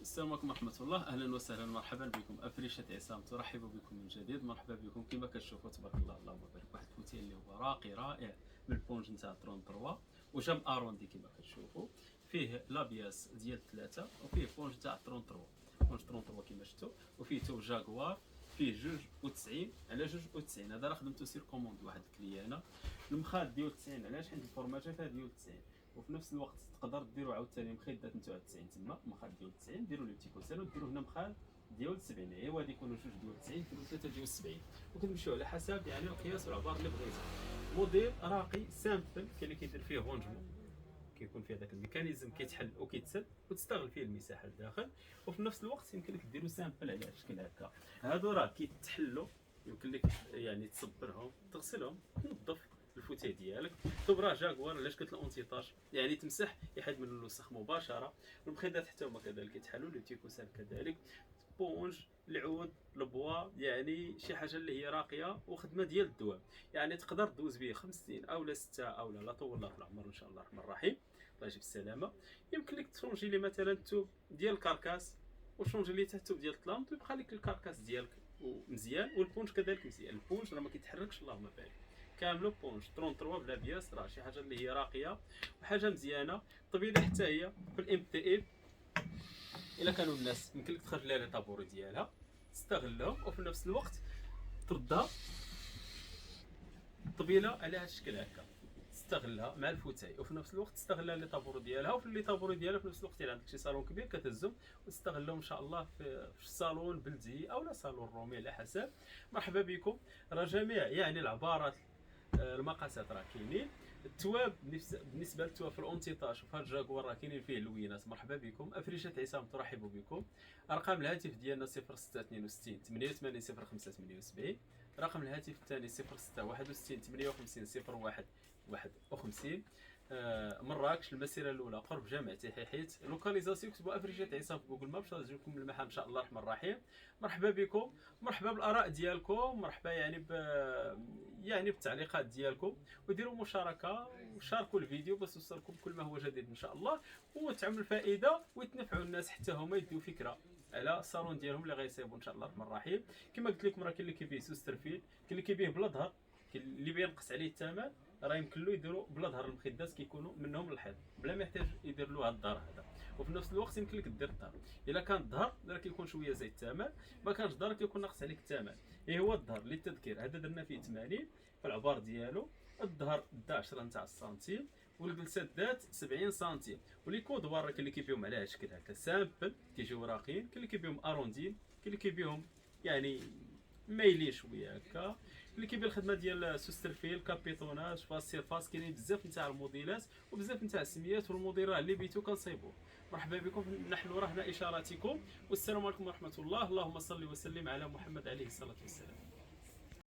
السلام عليكم ورحمة الله، أهلا وسهلا مرحبا بكم. أفريشة عصام ترحب بكم من جديد. مرحبا بكم. كما كتشوفوا تبارك الله اللهم بارك، واحد الفوتيل اللي هو راقي رائع من البونج نتاع 33 وجاب اروندي كما كتشوفوا. فيه لابياس ديال 3 وفيه بونج تاع 33 بونج 33 كما شفتوا، وفيه تو جاكوار. فيه 92 على 92. هذا راه خدمته سير كوموند واحد الكليانه. المخاد ديال 90 علاش؟ حيت الفورماجه فيها ديال 90. وفي نفس الوقت تقدر ديروا عاوتاني مخدات نتاع 90 تما مخاد ديال 90 ديروا لي بتي كوسان وديروا هنا مخاد ديال 70. ايوا غادي يكونوا جوج ديال 90 ديروا ثلاثه ديال 70، وكنمشيو على حسب يعني القياس والعبار اللي بغيتي. موديل راقي سامبل، كاين اللي كيدير فيه رونجمون، كيكون فيه داك الميكانيزم كيتحل وكيتسد وتستغل فيه المساحه لداخل. وفي نفس الوقت يمكن لك ديروا سامبل على شكل هكا. هادو راه كيتحلوا، يمكن لك يعني تصبرهم تغسلهم تنظف الفوتيه ديالك. راه جاكوار علاش قلت الاونتيطاج يعني تمسح يحيد من الوسخ مباشره. المخدات حتى هما كذلك يتحلوا، لو تيكوسان كذلك. بونج العود البوا، يعني شي حاجه اللي هي راقيه وخدمه ديال الدوام. يعني تقدر دوز به 5 سنين او لا 6 او لا طول الله في العمر ان شاء الله الرحمن الرحيم. الله يجيب السلامه. يمكن لك تشونجي لي مثلا التوب ديال الكركاس وشونجي لي حتى التوب ديال الطلام، ويبقى لك الكركاس ديالك ومزيان، والبونج كذلك مزيان. البونج راه ما كيتحركش اللهم بارك، كامله بونج 33 بلا بياس. راه شي حاجه اللي هي راقيه وحاجه مزيانه. طبيعي حتى هي في الام تي اي الا كانوا الناس يمكن لك تخرج لها لي طابوري ديالها تستغلهم، وفي نفس الوقت تردها طبيله على هذا الشكل هكا، تستغلها مع الفوتاي، وفي نفس الوقت تستغلها لي طابور ديالها. وفي لي طابور ديالها في نفس الوقت الا عندك شي صالون كبير كتهزهم وتستغلهم ان شاء الله في الصالون بلدي او لا صالون رومي على حسب. مرحبا بكم. راه جميع يعني العبارات المقاسات راه كاينين. التواب بالنسبه للتواب في الاونتيطاج وفي هذا الجاكوار راه كاينين فيه اللوينات. مرحبا بكم. افريشه عصام ترحب بكم. ارقام الهاتف ديالنا 0662 88 05 78. رقم الهاتف الثاني 06 61 58 01 51. مراكش المسيره الاولى قرب جامع تحيحيت. لوكاليزاسيون كتبوا افريشه عصام في جوجل مابس غتجي لكم المحل ان شاء الله الرحمن الرحيم. مرحبا بكم. مرحبا بالاراء ديالكم، مرحبا يعني بالتعليقات ديالكم، وديروا مشاركه وشاركوا الفيديو باش يوصلكم كل ما هو جديد ان شاء الله، وتعمل فائده ويتنفعوا الناس حتى هما يديو فكره على الصالون ديالهم اللي غيصيبوا ان شاء الله الرحمن الرحيم. كما قلت لكم راه كاين اللي كيبيع سوس ترفيل، كاين اللي كيبيع بلا ظهر، كاين اللي بينقص عليه الثمن. راه يمكن له يديروا بلا ظهر المخدات كيكونوا منهم الحيط بلا ما يحتاج يدير له هذا الظهر هذا. وفي نفس الوقت يمكن لك دير الظهر. الا كان الظهر راه كيكون شويه زايد الثمن، ما كانش الظهر كيكون ناقص عليك الثمن. اي هو الظهر للتذكير هذا درنا فيه 80 في العبار ديالو. الظهر دا 10 نتاع السنتيم، والجلسات دات 70 سنتيم. ولي كودوار كاين اللي كيبيعهم على شكل هكا سامبل كيجيو راقيين، كاين اللي كيبيعهم اروندين، كاين اللي كيبيعهم يعني مايلين شويه هكا، اللي كيبيع الخدمه ديال سوسترفيل كابيتوناج فاس. كاينين بزاف نتاع الموديلات وبزاف نتاع السميات، والموديل راه اللي بيتو كنصيبوه. مرحبا بكم. نحن رهنا اشاراتكم، والسلام عليكم ورحمه الله. اللهم صل وسلم على محمد عليه الصلاه والسلام.